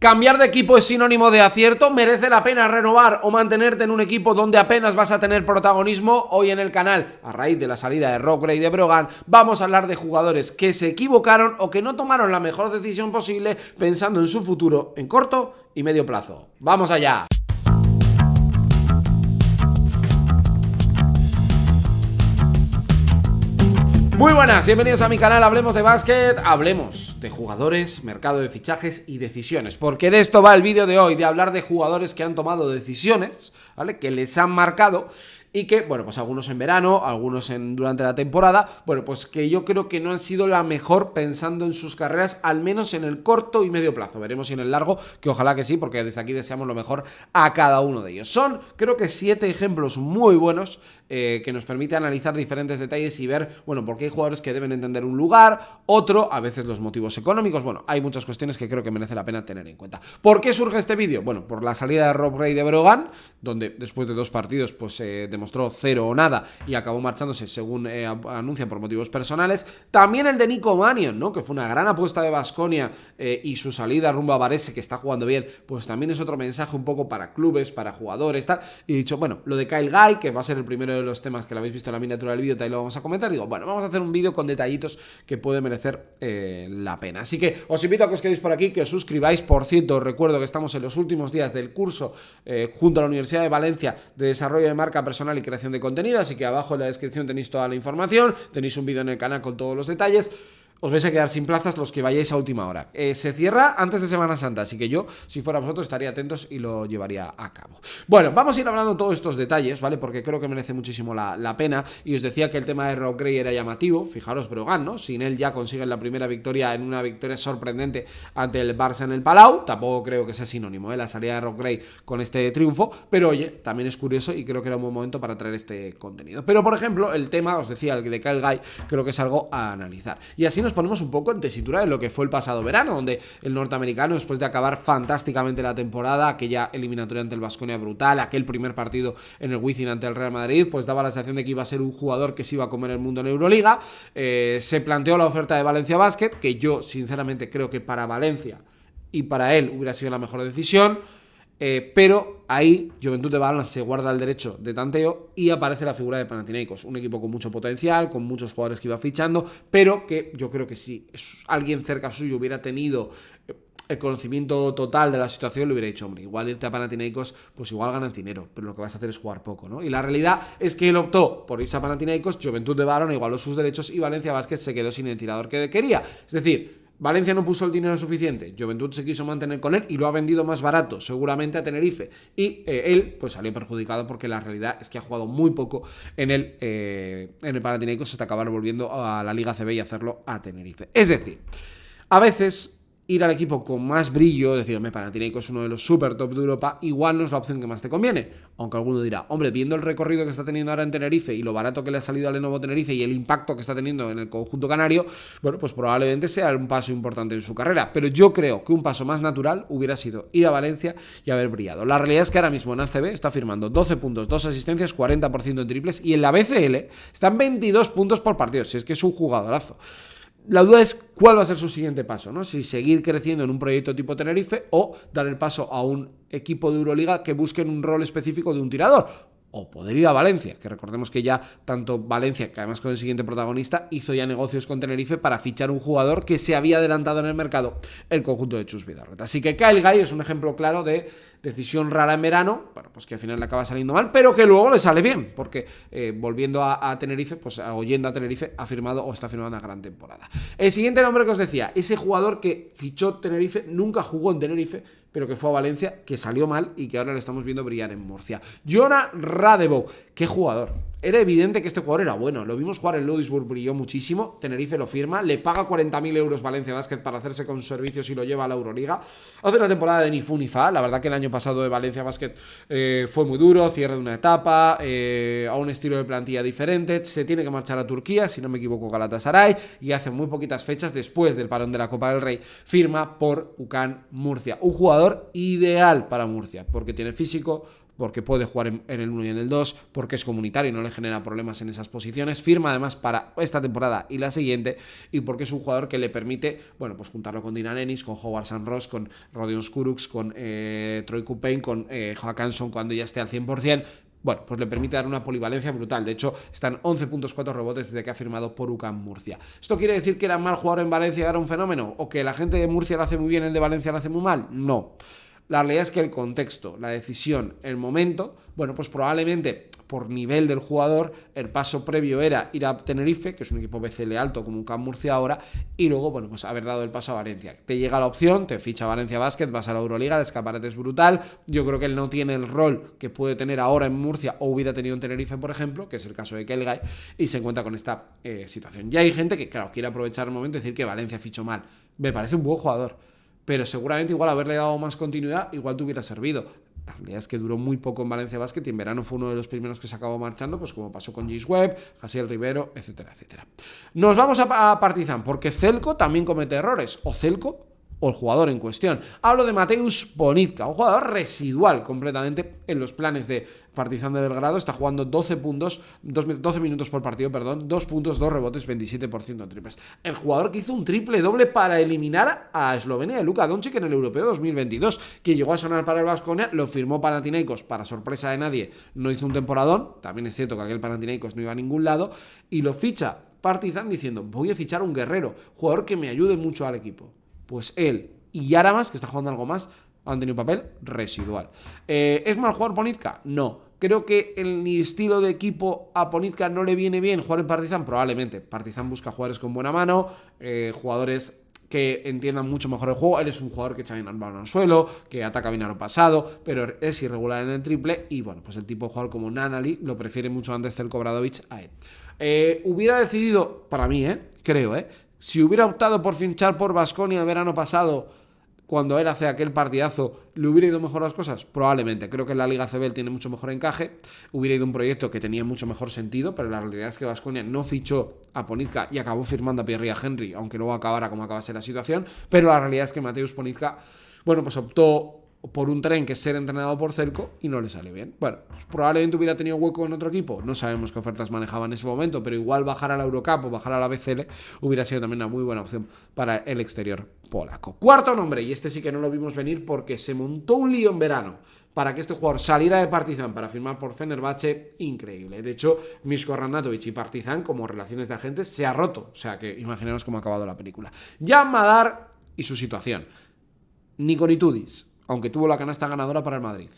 ¿Cambiar de equipo es sinónimo de acierto? ¿Merece la pena renovar o mantenerte en un equipo donde apenas vas a tener protagonismo? Hoy en el canal, a raíz de la salida de Rob Gray de Brogan, vamos a hablar de jugadores que se equivocaron o que no tomaron la mejor decisión posible pensando en su futuro en corto y medio plazo. ¡Vamos allá! Muy buenas, bienvenidos a mi canal, hablemos de básquet, hablemos de jugadores, mercado de fichajes y decisiones, porque de esto va el vídeo de hoy, de hablar de jugadores que han tomado decisiones, ¿vale? Que les han marcado y que, bueno, pues algunos en verano, algunos durante la temporada, bueno, pues que yo creo que no han sido la mejor pensando en sus carreras, al menos en el corto y medio plazo. Veremos si en el largo, que ojalá que sí, porque desde aquí deseamos lo mejor a cada uno de ellos. Son, creo que 7 ejemplos muy buenos que nos permite analizar diferentes detalles y ver, bueno, por qué hay jugadores que deben entender un lugar, otro, a veces los motivos económicos. Bueno, hay muchas cuestiones que creo que merece la pena tener en cuenta. ¿Por qué surge este vídeo? Bueno, por la salida de Rob Gray de Brogan, donde después de 2 partidos, pues demostró 0 o nada y acabó marchándose según anuncia por motivos personales. También el de Nico Mannion, ¿no? Que fue una gran apuesta de Baskonia y su salida rumbo a Varese, que está jugando bien, pues también es otro mensaje un poco para clubes, para jugadores, tal. Y dicho, bueno, lo de Kyle Guy, que va a ser el primero de los temas que lo habéis visto en la miniatura del vídeo, ahí lo vamos a comentar. Digo, bueno, vamos a hacer un vídeo con detallitos que puede merecer la pena. Así que os invito a que os quedéis por aquí, que os suscribáis. Por cierto, os recuerdo que estamos en los últimos días del curso junto a la Universidad de Valencia de desarrollo de marca personal y creación de contenido, así que abajo en la descripción tenéis toda la información, tenéis un vídeo en el canal con todos los detalles. Os vais a quedar sin plazas los que vayáis a última hora. Se cierra antes de Semana Santa, así que yo, si fuera vosotros, estaría atentos y lo llevaría a cabo. Bueno, vamos a ir hablando de todos estos detalles, ¿vale? Porque creo que merece muchísimo la pena. Y os decía que el tema de Rob Gray era llamativo. Fijaros, Brogan, ¿no? Sin él ya consiguen la primera victoria en una victoria sorprendente ante el Barça en el Palau. Tampoco creo que sea sinónimo, la salida de Rob Gray con este triunfo. Pero oye, también es curioso y creo que era un buen momento para traer este contenido. Pero, por ejemplo, el tema, os decía, el de Kyle Guy, creo que es algo a analizar. Y así nos ponemos un poco en tesitura de lo que fue el pasado verano, donde el norteamericano, después de acabar fantásticamente la temporada, aquella eliminatoria ante el Baskonia brutal, aquel primer partido en el Wizzing ante el Real Madrid, pues daba la sensación de que iba a ser un jugador que se iba a comer el mundo en Euroliga. Se planteó la oferta de Valencia Basket, que yo sinceramente creo que para Valencia y para él hubiera sido la mejor decisión. Pero ahí Juventud de Badalona se guarda el derecho de tanteo y aparece la figura de Panathinaikos, un equipo con mucho potencial, con muchos jugadores que iba fichando, pero que yo creo que si alguien cerca suyo hubiera tenido el conocimiento total de la situación, le hubiera dicho, hombre, igual irte a Panathinaikos, pues igual ganas dinero, pero lo que vas a hacer es jugar poco, ¿no? Y la realidad es que él optó por irse a Panathinaikos, Juventud de Badalona igualó sus derechos y Valencia Basket se quedó sin el tirador que quería. Es decir, Valencia no puso el dinero suficiente, Juventud se quiso mantener con él y lo ha vendido más barato, seguramente a Tenerife. Y él pues salió perjudicado porque la realidad es que ha jugado muy poco en el Panathinaikos hasta acabar volviendo a la Liga CB y hacerlo a Tenerife. Es decir, a veces ir al equipo con más brillo, decir, Panathinaikos es uno de los super top de Europa, igual no es la opción que más te conviene. Aunque alguno dirá, hombre, viendo el recorrido que está teniendo ahora en Tenerife y lo barato que le ha salido al Lenovo Tenerife y el impacto que está teniendo en el conjunto canario, bueno, pues probablemente sea un paso importante en su carrera. Pero yo creo que un paso más natural hubiera sido ir a Valencia y haber brillado. La realidad es que ahora mismo en ACB está firmando 12 puntos, 2 asistencias, 40% en triples y en la BCL están 22 puntos por partido. Si es que es un jugadorazo. La duda es cuál va a ser su siguiente paso, ¿no? Si seguir creciendo en un proyecto tipo Tenerife o dar el paso a un equipo de Euroliga que busque un rol específico de un tirador. O poder ir a Valencia, que recordemos que ya tanto Valencia, que además con el siguiente protagonista, hizo ya negocios con Tenerife para fichar un jugador que se había adelantado en el mercado, el conjunto de Chus Vidal. Así que Kyle Guy es un ejemplo claro de decisión rara en verano, bueno, pues que al final le acaba saliendo mal, pero que luego le sale bien, porque volviendo a Tenerife, pues oyendo a Tenerife, ha firmado o está firmando una gran temporada. El siguiente nombre que os decía, ese jugador que fichó Tenerife, nunca jugó en Tenerife, pero que fue a Valencia, que salió mal y que ahora le estamos viendo brillar en Murcia. Jonah Radebo, qué jugador. Era evidente que este jugador era bueno. Lo vimos jugar en Ludwigsburg, brilló muchísimo. Tenerife lo firma, le paga 40.000 euros Valencia Basket para hacerse con sus servicios y lo lleva a la Euroliga. Hace una temporada de ni fu ni fa. La verdad que el año pasado de Valencia Basket fue muy duro, cierre de una etapa, a un estilo de plantilla diferente. Se tiene que marchar a Turquía, si no me equivoco, Galatasaray, y hace muy poquitas fechas, después del parón de la Copa del Rey, firma por UCAN Murcia. Un jugador ideal para Murcia, porque tiene físico, porque puede jugar en el 1 y en el 2, porque es comunitario y no le genera problemas en esas posiciones, firma además para esta temporada y la siguiente, y porque es un jugador que le permite, bueno, pues juntarlo con Dylan Ennis, con Howard Ross, con Rodion Skuruks, con Troy Cooper, con Haakanson cuando ya esté al 100%. Bueno, pues le permite dar una polivalencia brutal. De hecho, están 11 puntos, 4 rebotes desde que ha firmado por UCAM Murcia. ¿Esto quiere decir que era mal jugador en Valencia y era un fenómeno? ¿O que la gente de Murcia lo hace muy bien, el de Valencia lo hace muy mal? No. La realidad es que el contexto, la decisión, el momento, bueno, pues probablemente por nivel del jugador, el paso previo era ir a Tenerife, que es un equipo BCL alto como UCAM Murcia ahora, y luego, bueno, pues haber dado el paso a Valencia. Te llega la opción, te ficha Valencia Basket, vas a la Euroliga, el escaparate es brutal. Yo creo que él no tiene el rol que puede tener ahora en Murcia o hubiera tenido en Tenerife, por ejemplo, que es el caso de Kelgay, y se encuentra con esta situación. Ya hay gente que, claro, quiere aprovechar el momento y decir que Valencia fichó mal. Me parece un buen jugador, pero seguramente igual haberle dado más continuidad igual te hubiera servido. La realidad es que duró muy poco en Valencia Basket y en verano fue uno de los primeros que se acabó marchando, pues como pasó con Jace Webb, Jasiel Rivero, etcétera, etcétera. Nos vamos a Partizan, porque Celco también comete errores, o Celco o el jugador en cuestión. Hablo de Mateusz Ponitka, un jugador residual completamente en los planes de Partizan de Belgrado. Está jugando 12 minutos por partido, 2 puntos, 2 rebotes, 27% en triples. El jugador que hizo un triple doble para eliminar a Eslovenia de Luka Doncic en el Europeo 2022, que llegó a sonar para el Baskonia, lo firmó Panathinaikos para sorpresa de nadie, no hizo un temporadón, también es cierto que aquel Panathinaikos no iba a ningún lado, y lo ficha Partizan diciendo, voy a fichar un guerrero, jugador que me ayude mucho al equipo. Pues él y Yaramas, que está jugando algo más, han tenido un papel residual. ¿Es mal jugador Ponitka? No. Creo que el estilo de equipo a Ponitka no le viene bien jugar en Partizan, probablemente. Partizan busca jugadores con buena mano, jugadores que entiendan mucho mejor el juego. Él es un jugador que echa bien el balón al suelo, que ataca bien a lo pasado, pero es irregular en el triple. Y bueno, pues el tipo de jugador como Nanali lo prefiere mucho antes Zelko Obradović a él. Hubiera decidido, para mí, creo, si hubiera optado por fichar por Baskonia el verano pasado, cuando él hace aquel partidazo, ¿le hubiera ido mejor las cosas? Probablemente. Creo que en la Liga CB él tiene mucho mejor encaje. Hubiera ido un proyecto que tenía mucho mejor sentido, pero la realidad es que Baskonia no fichó a Ponitka y acabó firmando a Pierre Henry, aunque luego acabara como acabase la situación. Pero la realidad es que Mateusz Ponitka, bueno, pues optó por un tren que es ser entrenado por Celco y no le sale bien. Bueno, pues probablemente hubiera tenido hueco en otro equipo. No sabemos qué ofertas manejaba en ese momento, pero igual bajar a la Eurocup o bajar a la BCL hubiera sido también una muy buena opción para el exterior polaco. Cuarto nombre, y este sí que no lo vimos venir porque se montó un lío en verano para que este jugador saliera de Partizan para firmar por Fenerbahce, increíble. De hecho, Miško Arnautović y Partizan, como relaciones de agentes, se ha roto. O sea que imaginaros cómo ha acabado la película. Jan Madar y su situación. Nico Nitudis, aunque tuvo la canasta ganadora para el Madrid,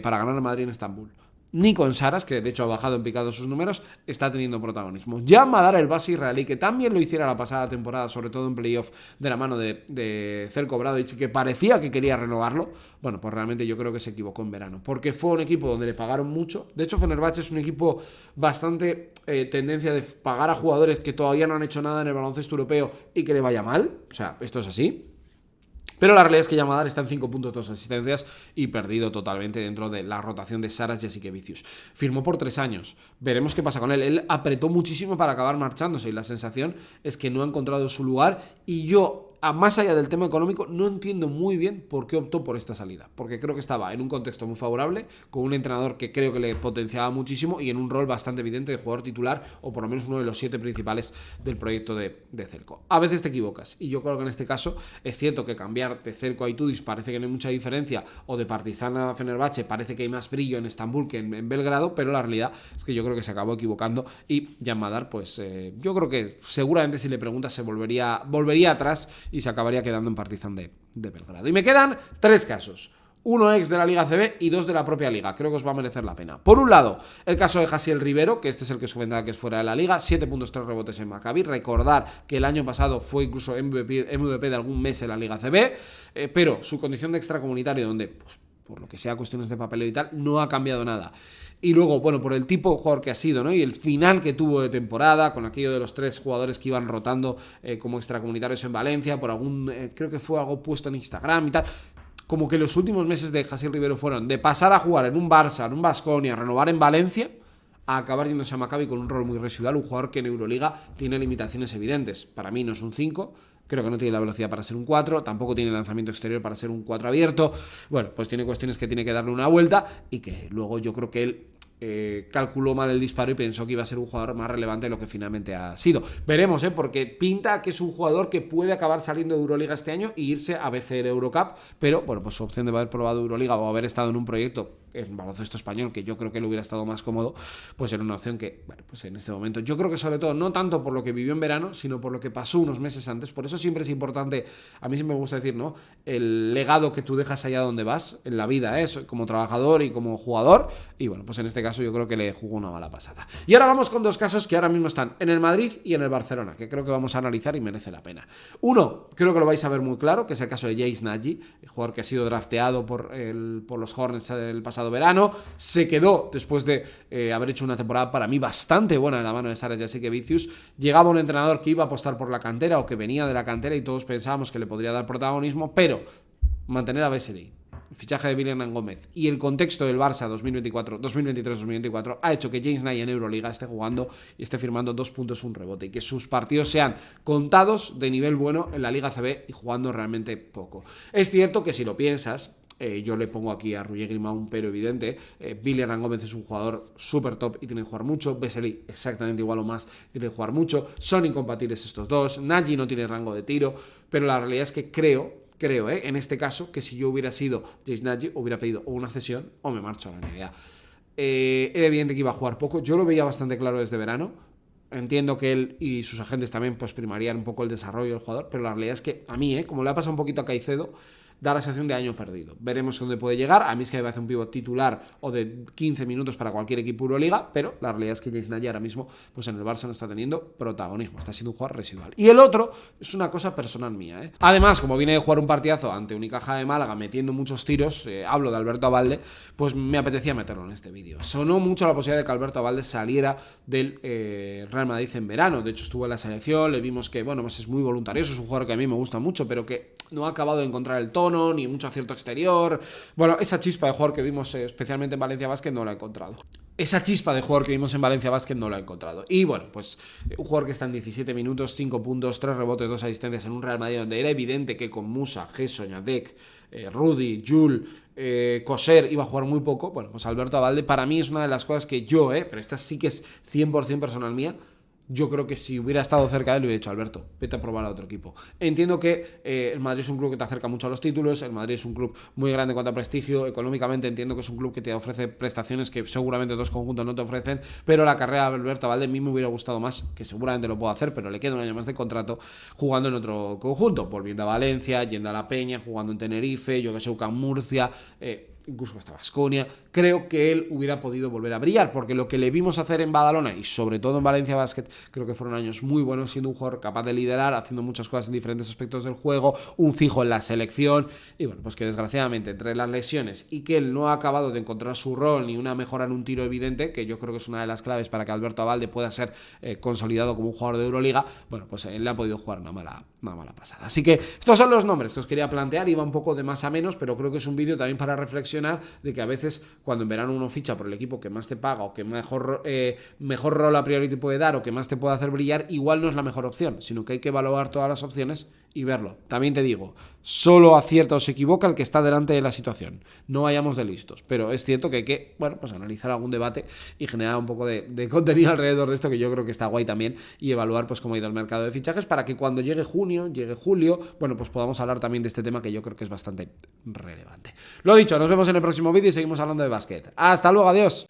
para ganar el Madrid en Estambul. Nico Saras, que de hecho ha bajado en picado sus números, está teniendo protagonismo. Jan Madar, el base israelí, que también lo hiciera la pasada temporada, sobre todo en playoff, de la mano de Zelko Obradović, que parecía que quería renovarlo. Bueno, pues realmente yo creo que se equivocó en verano, porque fue un equipo donde le pagaron mucho. De hecho, Fenerbahce es un equipo bastante tendencia de pagar a jugadores que todavía no han hecho nada en el baloncesto europeo y que le vaya mal. O sea, esto es así. Pero la realidad es que Jan Madar está en 5 puntos, 2 asistencias y perdido totalmente dentro de la rotación de Saras Jasikevičius. Firmó por 3 años. Veremos qué pasa con él. Él apretó muchísimo para acabar marchándose y la sensación es que no ha encontrado su lugar. Y yo, más allá del tema económico, no entiendo muy bien por qué optó por esta salida. Porque creo que estaba en un contexto muy favorable, con un entrenador que creo que le potenciaba muchísimo y en un rol bastante evidente de jugador titular, o por lo menos uno de los 7 principales del proyecto de Celco. A veces te equivocas, y yo creo que en este caso es cierto que cambiar de Celco a Itudis parece que no hay mucha diferencia, o de Partizan a Fenerbahce parece que hay más brillo en Estambul que en Belgrado, pero la realidad es que yo creo que se acabó equivocando y Jan Madar, pues yo creo que seguramente si le preguntas se volvería atrás y se acabaría quedando en Partizan de Belgrado. Y me quedan 3 casos. Uno ex de la Liga CB y 2 de la propia Liga. Creo que os va a merecer la pena. Por un lado, el caso de Jasiel Rivero, que este es el que os comentaba que es fuera de la Liga. 7 puntos, 3 rebotes en Maccabi. Recordar que el año pasado fue incluso MVP de algún mes en la Liga CB. Pero su condición de extracomunitario, donde, pues, por lo que sea cuestiones de papeleo y tal, no ha cambiado nada. Y luego, bueno, por el tipo de jugador que ha sido, ¿no? Y el final que tuvo de temporada, con aquello de los 3 jugadores que iban rotando como extracomunitarios en Valencia, por algún, creo que fue algo puesto en Instagram y tal. Como que los últimos meses de Jasiel Rivero fueron de pasar a jugar en un Barça, en un Baskonia, renovar en Valencia, a acabar yéndose a Maccabi con un rol muy residual, un jugador que en Euroliga tiene limitaciones evidentes. Para mí no es un 5, creo que no tiene la velocidad para ser un 4, tampoco tiene lanzamiento exterior para ser un 4 abierto. Bueno, pues tiene cuestiones que tiene que darle una vuelta y que luego yo creo que él calculó mal el disparo y pensó que iba a ser un jugador más relevante de lo que finalmente ha sido. Veremos, porque pinta que es un jugador que puede acabar saliendo de Euroliga este año e irse a BCL Eurocup, pero bueno, pues su opción de haber probado Euroliga o haber estado en un proyecto en baloncesto español, que yo creo que le hubiera estado más cómodo, pues era una opción que, bueno, pues en este momento, yo creo que sobre todo, no tanto por lo que vivió en verano, sino por lo que pasó unos meses antes. Por eso siempre es importante, a mí siempre me gusta decir, ¿no?, el legado que tú dejas allá donde vas, en la vida, como trabajador y como jugador, y bueno, pues en este caso yo creo que le jugó una mala pasada. Y ahora vamos con dos casos que ahora mismo están en el Madrid y en el Barcelona, que creo que vamos a analizar y merece la pena. Uno, creo que lo vais a ver muy claro, que es el caso de Jace Nagy, el jugador que ha sido drafteado por los Hornets el pasado verano, se quedó después de haber hecho una temporada para mí bastante buena de la mano de Sara Jasikevičius. Llegaba un entrenador que iba a apostar por la cantera o que venía de la cantera y todos pensábamos que le podría dar protagonismo, pero mantener a Vesely, el fichaje de William Gómez y el contexto del Barça 2023-2024 ha hecho que James Nagy en Euroliga esté jugando y esté firmando 2 puntos, un rebote, y que sus partidos sean contados de nivel bueno en la Liga CB y jugando realmente poco. Es cierto que si lo piensas, yo le pongo aquí a Roger Grima un pero evidente. William Gómez es un jugador súper top y tiene que jugar mucho. Vesely exactamente igual o más, tiene que jugar mucho. Son incompatibles estos dos. Nagy no tiene rango de tiro, pero la realidad es que creo, en este caso, que si yo hubiera sido Jace Nagy, hubiera pedido o una cesión o me marcho a la NBA. Era evidente que iba a jugar poco. Yo lo veía bastante claro desde verano. Entiendo que él y sus agentes también pues primarían un poco el desarrollo del jugador, pero la realidad es que a mí, como le ha pasado un poquito a Caicedo, da la sensación de año perdido. Veremos dónde puede llegar. A mí es que me parece un pívot titular o de 15 minutos para cualquier equipo Euroliga, pero la realidad es que Jace Nagy ahora mismo pues en el Barça no está teniendo protagonismo, está siendo un jugador residual. Y el otro es una cosa personal mía, Además, como viene de jugar un partidazo ante Unicaja de Málaga metiendo muchos tiros, hablo de Alberto Abalde, pues me apetecía meterlo en este vídeo. Sonó mucho la posibilidad de que Alberto Abalde saliera del Real Madrid en verano. De hecho, estuvo en la selección, le vimos que, bueno, pues es muy voluntarioso, es un jugador que a mí me gusta mucho, pero que no ha acabado de encontrar el tono, ni mucho acierto exterior. Bueno, esa chispa de jugador que vimos especialmente en Valencia Basket no la he encontrado. Y bueno, pues un jugador que está en 17 minutos, 5 puntos, 3 rebotes, 2 asistencias en un Real Madrid donde era evidente que con Musa, Gerson, Yadek, Rudy, Jul, Coser iba a jugar muy poco. Bueno, pues Alberto Abalde para mí es una de las cosas que yo, pero esta sí que es 100% personal mía, yo creo que si hubiera estado cerca de él, le hubiera dicho: Alberto, vete a probar a otro equipo. Entiendo que el Madrid es un club que te acerca mucho a los títulos, el Madrid es un club muy grande en cuanto a prestigio, económicamente entiendo que es un club que te ofrece prestaciones que seguramente otros conjuntos no te ofrecen, pero la carrera de Alberto Abalde a mí me hubiera gustado más, que seguramente lo puedo hacer, pero le queda un año más de contrato jugando en otro conjunto, volviendo a Valencia, yendo a La Peña, jugando en Tenerife, yo que sé, UCAM Murcia, incluso hasta Baskonia. Creo que él hubiera podido volver a brillar, porque lo que le vimos hacer en Badalona y sobre todo en Valencia Basket, creo que fueron años muy buenos, siendo un jugador capaz de liderar, haciendo muchas cosas en diferentes aspectos del juego, un fijo en la selección, y bueno, pues que desgraciadamente entre las lesiones y que él no ha acabado de encontrar su rol ni una mejora en un tiro evidente, que yo creo que es una de las claves para que Alberto Abalde pueda ser consolidado como un jugador de Euroliga, bueno, pues él le ha podido jugar una mala pasada. Así que estos son los nombres que os quería plantear, iba un poco de más a menos, pero creo que es un vídeo también para reflexionar de que a veces cuando en verano uno ficha por el equipo que más te paga o que mejor rol a priori te puede dar o que más te puede hacer brillar, igual no es la mejor opción, sino que hay que evaluar todas las opciones y verlo. También te digo, solo acierta o se equivoca el que está delante de la situación. No vayamos de listos, pero es cierto que hay que, bueno, pues analizar algún debate y generar un poco de contenido alrededor de esto, que yo creo que está guay también, y evaluar pues cómo ha ido el mercado de fichajes para que cuando llegue junio, llegue julio, bueno, pues podamos hablar también de este tema que yo creo que es bastante relevante. Lo dicho, nos vemos en el próximo vídeo y seguimos hablando de básquet. Hasta luego, adiós.